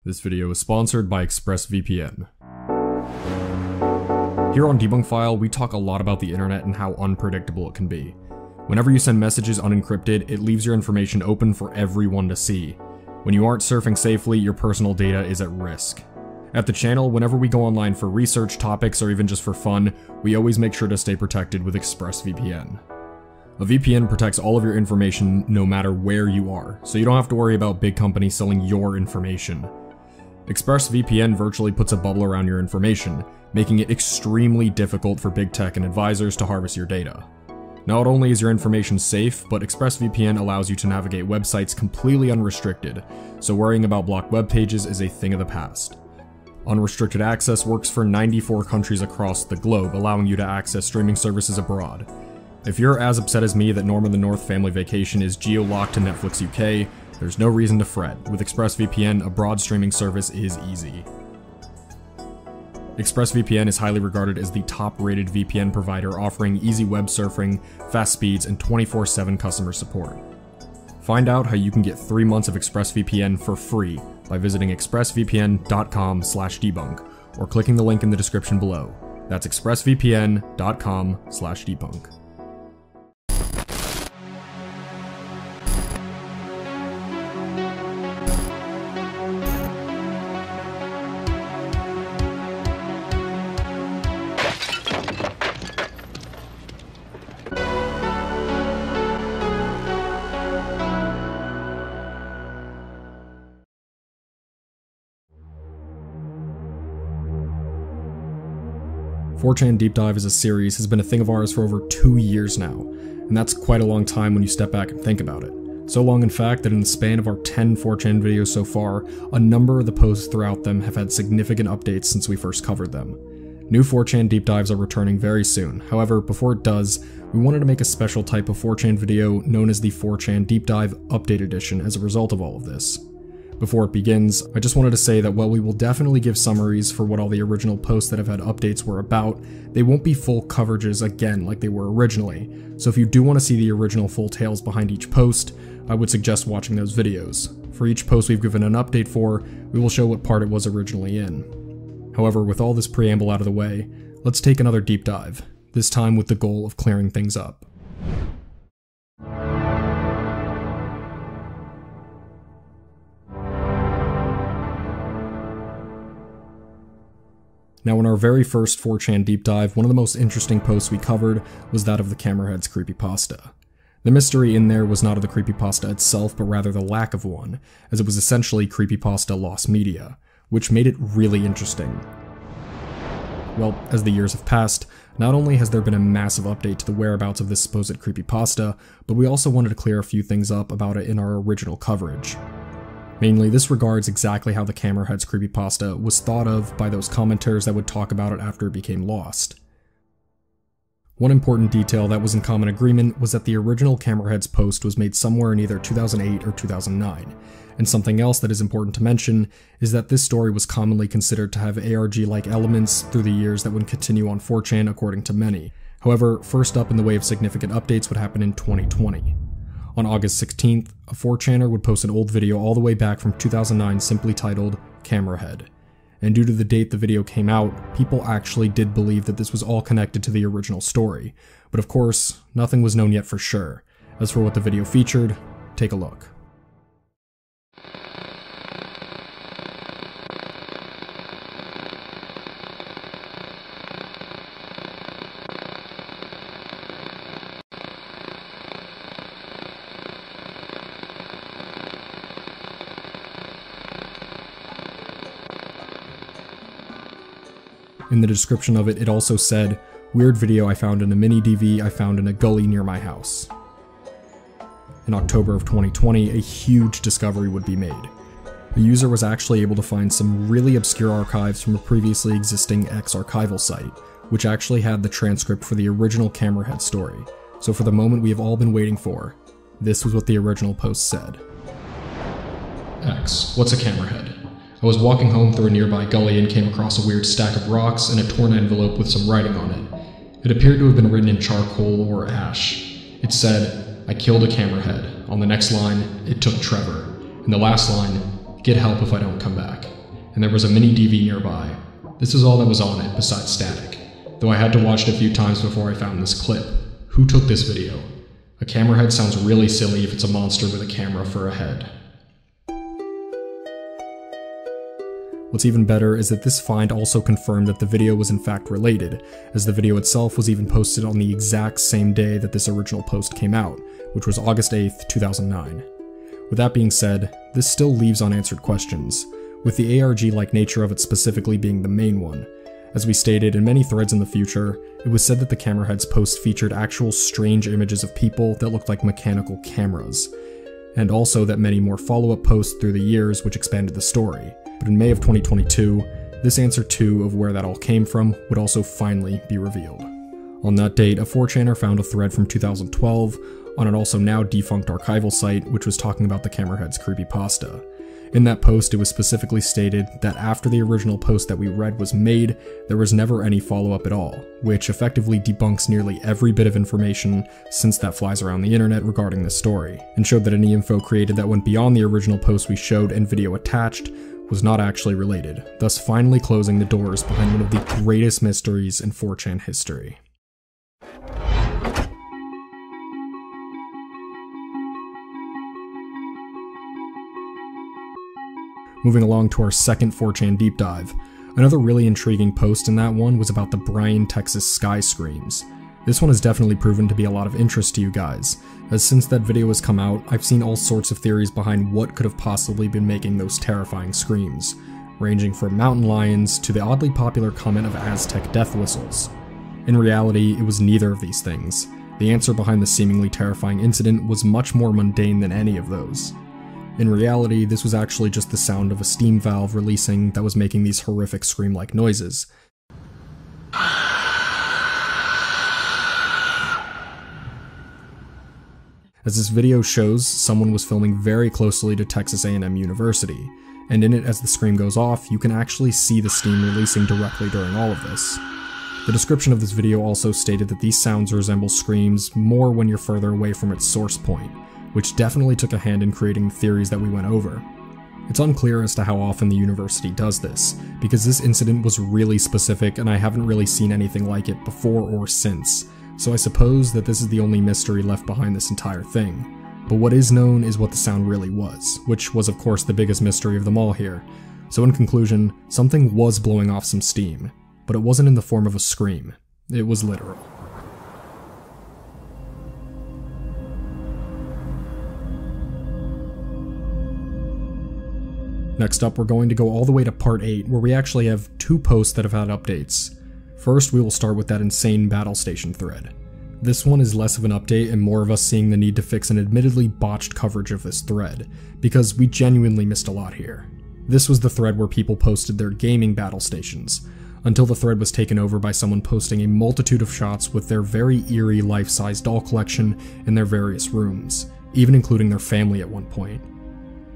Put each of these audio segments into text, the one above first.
This video is sponsored by ExpressVPN. Here on Debunk File, we talk a lot about the internet and how unpredictable it can be. Whenever you send messages unencrypted, it leaves your information open for everyone to see. When you aren't surfing safely, your personal data is at risk. At the channel, whenever we go online for research, topics, or even just for fun, we always make sure to stay protected with ExpressVPN. A VPN protects all of your information no matter where you are, so you don't have to worry about big companies selling your information. ExpressVPN virtually puts a bubble around your information, making it extremely difficult for big tech and advisors to harvest your data. Not only is your information safe, but ExpressVPN allows you to navigate websites completely unrestricted, so worrying about blocked web pages is a thing of the past. Unrestricted access works for 94 countries across the globe, allowing you to access streaming services abroad. If you're as upset as me that Norm in the North Family Vacation is geo-locked to Netflix UK, there's no reason to fret. With ExpressVPN, a broad streaming service is easy. ExpressVPN is highly regarded as the top-rated VPN provider, offering easy web surfing, fast speeds, and 24/7 customer support. Find out how you can get 3 months of ExpressVPN for free by visiting expressvpn.com/debunk or clicking the link in the description below. That's expressvpn.com/debunk. "4chan Deep Dive" as a series has been a thing of ours for over 2 years now, and that's quite a long time when you step back and think about it. So long in fact that in the span of our 10 4chan videos so far, a number of the posts throughout them have had significant updates since we first covered them. New 4chan Deep Dives are returning very soon. However, before it does, we wanted to make a special type of 4chan video known as the 4chan Deep Dive Update Edition as a result of all of this. Before it begins, I just wanted to say that while we will definitely give summaries for what all the original posts that have had updates were about, they won't be full coverages again like they were originally, so if you do want to see the original full tales behind each post, I would suggest watching those videos. For each post we've given an update for, we will show what part it was originally in. However, with all this preamble out of the way, let's take another deep dive, this time with the goal of clearing things up. Now, in our very first 4chan Deep Dive, one of the most interesting posts we covered was that of the Camerahead's creepypasta. The mystery in there was not of the creepypasta itself, but rather the lack of one, as it was essentially creepypasta lost media, which made it really interesting. Well, as the years have passed, not only has there been a massive update to the whereabouts of this supposed creepypasta, but we also wanted to clear a few things up about it in our original coverage. Mainly, this regards exactly how the Camerahead's creepypasta was thought of by those commenters that would talk about it after it became lost. One important detail that was in common agreement was that the original Camerahead's post was made somewhere in either 2008 or 2009, and something else that is important to mention is that this story was commonly considered to have ARG-like elements through the years that would continue on 4chan according to many. However, first up in the way of significant updates would happen in 2020. On August 16th, a 4chaner would post an old video all the way back from 2009 simply titled Camerahead. And due to the date the video came out, people actually did believe that this was all connected to the original story. But of course, nothing was known yet for sure. As for what the video featured, take a look. In the description of it, it also said, "Weird video I found in a mini DV I found in a gully near my house." In October of 2020, a huge discovery would be made. The user was actually able to find some really obscure archives from a previously existing X-archival site, which actually had the transcript for the original Camerahead story. So for the moment we have all been waiting for, this was what the original post said. X, what's a Camerahead? I was walking home through a nearby gully and came across a weird stack of rocks and a torn envelope with some writing on it. It appeared to have been written in charcoal or ash. It said, "I killed a Camerahead." On the next line, it took Trevor. In the last line, "Get help if I don't come back." and there was a mini DV nearby. This is all that was on it besides static, though I had to watch it a few times before I found this clip. Who took this video? A camera head sounds really silly if it's a monster with a camera for a head. What's even better is that this find also confirmed that the video was in fact related, as the video itself was even posted on the exact same day that this original post came out, which was August 8th, 2009. With that being said, this still leaves unanswered questions, with the ARG-like nature of it specifically being the main one. As we stated in many threads in the future, it was said that the camera head's post featured actual strange images of people that looked like mechanical cameras, and also that many more follow-up posts through the years which expanded the story. But in May of 2022, this answer too of where that all came from would also finally be revealed. On that date, a 4chaner found a thread from 2012 on an also now defunct archival site which was talking about the camera head's creepypasta. In that post, it was specifically stated that after the original post that we read was made, there was never any follow-up at all, which effectively debunks nearly every bit of information since that flies around the internet regarding this story, and showed that any info created that went beyond the original post we showed and video attached was not actually related, thus finally closing the doors behind one of the greatest mysteries in 4chan history. Moving along to our second 4chan deep dive, another really intriguing post in that one was about the Bryan, Texas sky screams. This one has definitely proven to be a lot of interest to you guys, as since that video has come out, I've seen all sorts of theories behind what could have possibly been making those terrifying screams, ranging from mountain lions to the oddly popular comment of Aztec death whistles. In reality, it was neither of these things. The answer behind the seemingly terrifying incident was much more mundane than any of those. In reality, this was actually just the sound of a steam valve releasing that was making these horrific scream-like noises. As this video shows, someone was filming very closely to Texas A&M University, and in it as the scream goes off, you can actually see the steam releasing directly during all of this. The description of this video also stated that these sounds resemble screams more when you're further away from its source point, which definitely took a hand in creating the theories that we went over. It's unclear as to how often the university does this, because this incident was really specific and I haven't really seen anything like it before or since, so I suppose that this is the only mystery left behind this entire thing. But what is known is what the sound really was, which was of course the biggest mystery of them all here. So in conclusion, something was blowing off some steam, but it wasn't in the form of a scream. It was literal. Next up, we're going to go all the way to part 8, where we actually have 2 posts that have had updates. First, we will start with that insane battle station thread. This one is less of an update and more of us seeing the need to fix an admittedly botched coverage of this thread, because we genuinely missed a lot here. This was the thread where people posted their gaming battle stations, until the thread was taken over by someone posting a multitude of shots with their very eerie life-size doll collection in their various rooms, even including their family at one point.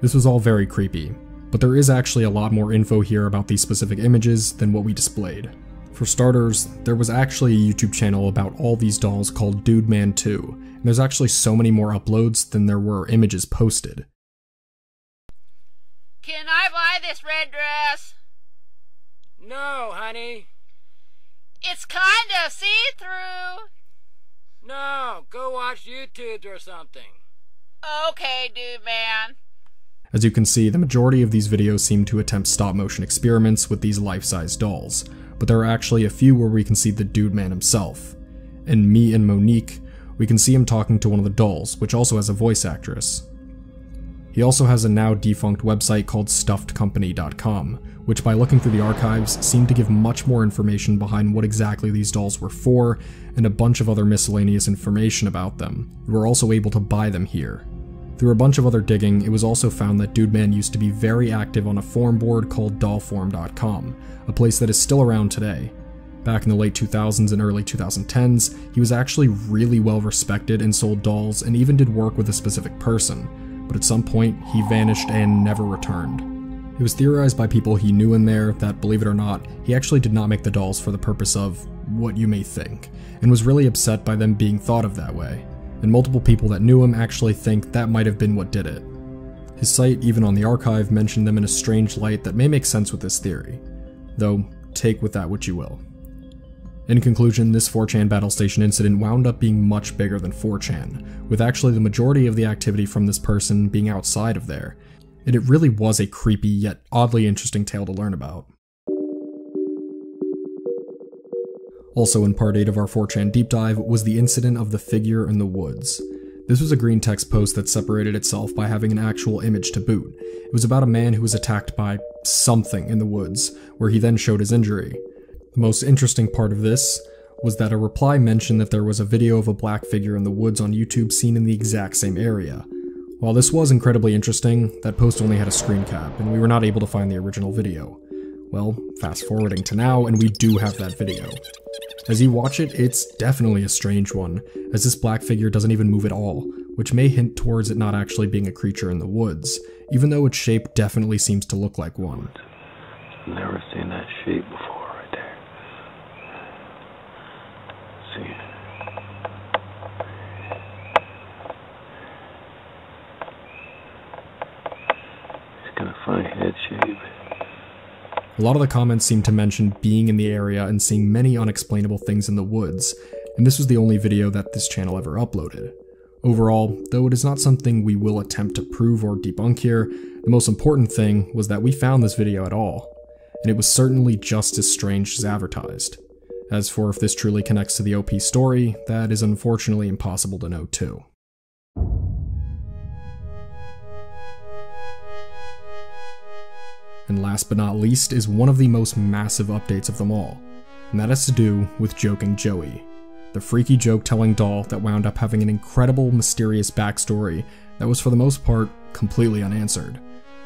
This was all very creepy, but there is actually a lot more info here about these specific images than what we displayed. For starters, there was actually a YouTube channel about all these dolls called Dude Man 2, and there's actually so many more uploads than there were images posted. Can I buy this red dress? No, honey. It's kinda see-through. No, go watch YouTube or something. Okay, Dude Man. As you can see, the majority of these videos seem to attempt stop-motion experiments with these life-size dolls, but there are actually a few where we can see the Dude Man himself. In Me and Monique, we can see him talking to one of the dolls, which also has a voice actress. He also has a now defunct website called StuffedCompany.com, which by looking through the archives seemed to give much more information behind what exactly these dolls were for, and a bunch of other miscellaneous information about them. We were also able to buy them here. Through a bunch of other digging, it was also found that Dude Man used to be very active on a forum board called dollforum.com, a place that is still around today. Back in the late 2000s and early 2010s, he was actually really well respected and sold dolls and even did work with a specific person, but at some point, he vanished and never returned. It was theorized by people he knew in there that, believe it or not, he actually did not make the dolls for the purpose of what you may think, and was really upset by them being thought of that way. And multiple people that knew him actually think that might have been what did it. His site, even on the archive, mentioned them in a strange light that may make sense with this theory, though take with that what you will. In conclusion, this 4chan battle station incident wound up being much bigger than 4chan, with actually the majority of the activity from this person being outside of there, and it really was a creepy yet oddly interesting tale to learn about. Also in part 8 of our 4chan deep dive was the incident of the figure in the woods. This was a green text post that separated itself by having an actual image to boot. It was about a man who was attacked by something in the woods, where he then showed his injury. The most interesting part of this was that a reply mentioned that there was a video of a black figure in the woods on YouTube seen in the exact same area. While this was incredibly interesting, that post only had a screen cap, and we were not able to find the original video. Well, fast forwarding to now, and we do have that video. As you watch it, it's definitely a strange one, as this black figure doesn't even move at all, which may hint towards it not actually being a creature in the woods, even though its shape definitely seems to look like one. I've never seen that shape before right there. See? It's got a funny head shape. A lot of the comments seem to mention being in the area and seeing many unexplainable things in the woods, and this was the only video that this channel ever uploaded. Overall, though it is not something we will attempt to prove or debunk here, the most important thing was that we found this video at all, and it was certainly just as strange as advertised. As for if this truly connects to the OP story, that is unfortunately impossible to know too. And last but not least is one of the most massive updates of them all, and that has to do with Joking Joey, the freaky joke-telling doll that wound up having an incredible, mysterious backstory that was for the most part completely unanswered.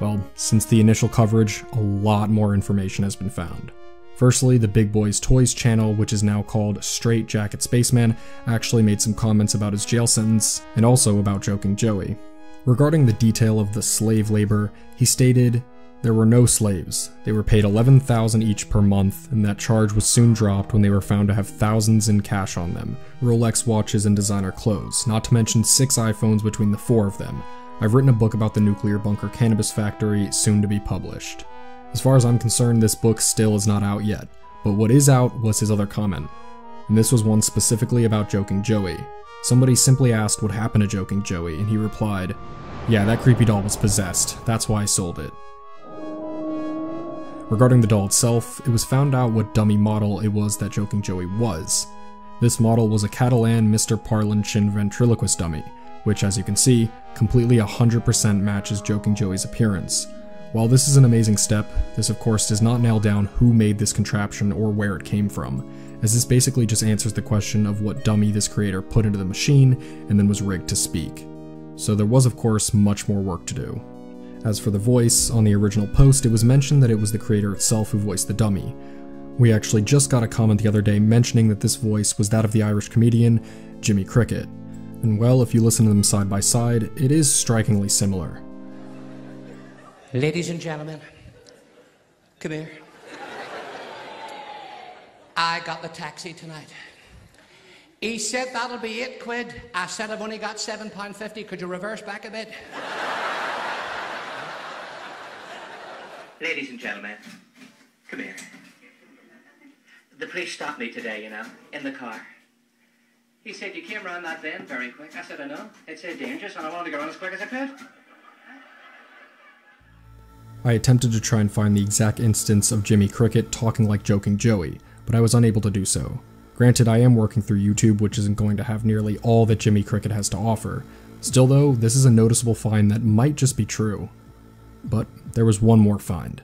Well, since the initial coverage, a lot more information has been found. Firstly, the Big Boys Toys channel, which is now called Straight Jacket Spaceman, actually made some comments about his jail sentence, and also about Joking Joey. Regarding the detail of the slave labor, he stated, "There were no slaves. They were paid $11,000 each per month, and that charge was soon dropped when they were found to have thousands in cash on them, Rolex watches and designer clothes, not to mention 6 iPhones between the 4 of them. I've written a book about the nuclear bunker cannabis factory, soon to be published." As far as I'm concerned, this book still is not out yet, but what is out was his other comment. And this was one specifically about Joking Joey. Somebody simply asked what happened to Joking Joey, and he replied, "Yeah, that creepy doll was possessed. That's why I sold it." Regarding the doll itself, it was found out what dummy model it was that Joking Joey was. This model was a Catalan Mr. Parlinchin ventriloquist dummy, which as you can see, completely 100% matches Joking Joey's appearance. While this is an amazing step, this of course does not nail down who made this contraption or where it came from, as this basically just answers the question of what dummy this creator put into the machine and then was rigged to speak. So there was of course much more work to do. As for the voice, on the original post it was mentioned that it was the creator itself who voiced the dummy. We actually just got a comment the other day mentioning that this voice was that of the Irish comedian Jimmy Cricket. And well, if you listen to them side by side, it is strikingly similar. Ladies and gentlemen, come here. I got the taxi tonight. He said that'll be £8. I said I've only got £7.50. Could you reverse back a bit? Ladies and gentlemen, come here. The police stopped me today, in the car. He said, "You came round that bend very quick." I said, "I know. It's so dangerous and I wanted to go around as quick as I could." I attempted to try and find the exact instance of Jimmy Cricket talking like Joking Joey, but I was unable to do so. Granted, I am working through YouTube, which isn't going to have nearly all that Jimmy Cricket has to offer. Still though, this is a noticeable find that might just be true. But there was one more find,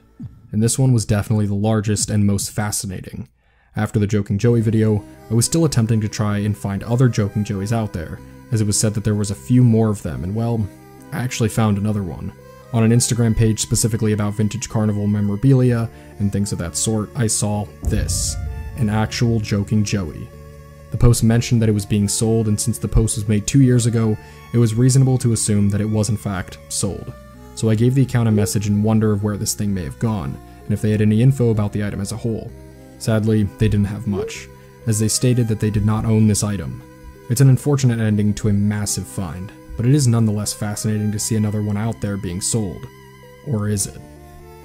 and this one was definitely the largest and most fascinating. After the Joking Joey video, I was still attempting to try and find other Joking Joeys out there, as it was said that there was a few more of them, and well, I actually found another one. On an Instagram page specifically about vintage carnival memorabilia and things of that sort, I saw this, an actual Joking Joey. The post mentioned that it was being sold, and since the post was made 2 years ago, it was reasonable to assume that it was in fact sold. So I gave the account a message in wonder of where this thing may have gone, and if they had any info about the item as a whole. Sadly, they didn't have much, as they stated that they did not own this item. It's an unfortunate ending to a massive find. but it is nonetheless fascinating to see another one out there being sold. Or is it?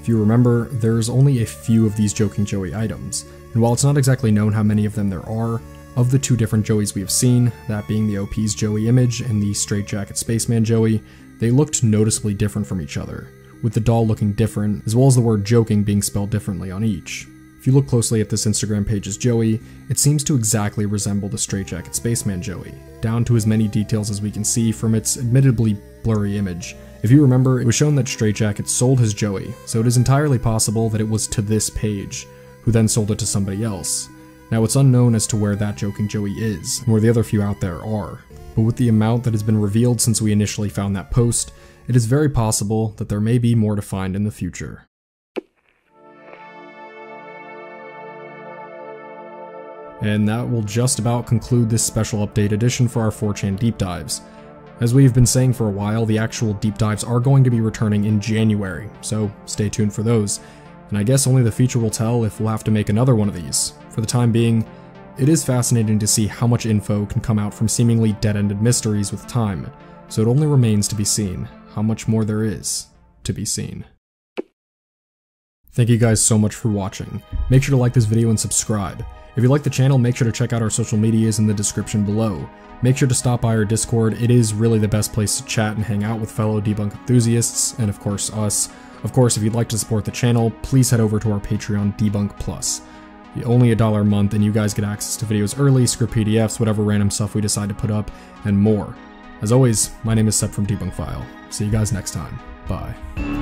If you remember, there's only a few of these Joking Joey items, and while it's not exactly known how many of them there are, of the two different Joeys we have seen, that being the OP's Joey image and the Straightjacket Spaceman Joey, they looked noticeably different from each other, with the doll looking different, as well as the word joking being spelled differently on each. If you look closely at this Instagram page's Joey, it seems to exactly resemble the Straightjacket Spaceman Joey, down to as many details as we can see from its admittedly blurry image. If you remember, it was shown that Straightjacket sold his Joey, so it is entirely possible that it was to this page, who then sold it to somebody else. Now it's unknown as to where that Joking Joey is, and where the other few out there are, but with the amount that has been revealed since we initially found that post, it is very possible that there may be more to find in the future. And that will just about conclude this special update edition for our 4chan deep dives. As we've been saying for a while, the actual deep dives are going to be returning in January, so stay tuned for those. And I guess only the future will tell if we'll have to make another one of these. For the time being, it is fascinating to see how much info can come out from seemingly dead-ended mysteries with time, so it only remains to be seen how much more there is to be seen. Thank you guys so much for watching. Make sure to like this video and subscribe. If you like the channel, make sure to check out our social medias in the description below. Make sure to stop by our Discord, it is really the best place to chat and hang out with fellow debunk enthusiasts, and of course us. Of course, if you'd like to support the channel, please head over to our Patreon, Debunk Plus. Only $1 a month, and you guys get access to videos early, script PDFs, whatever random stuff we decide to put up, and more. As always, my name is Sep from Debunk File. See you guys next time. Bye.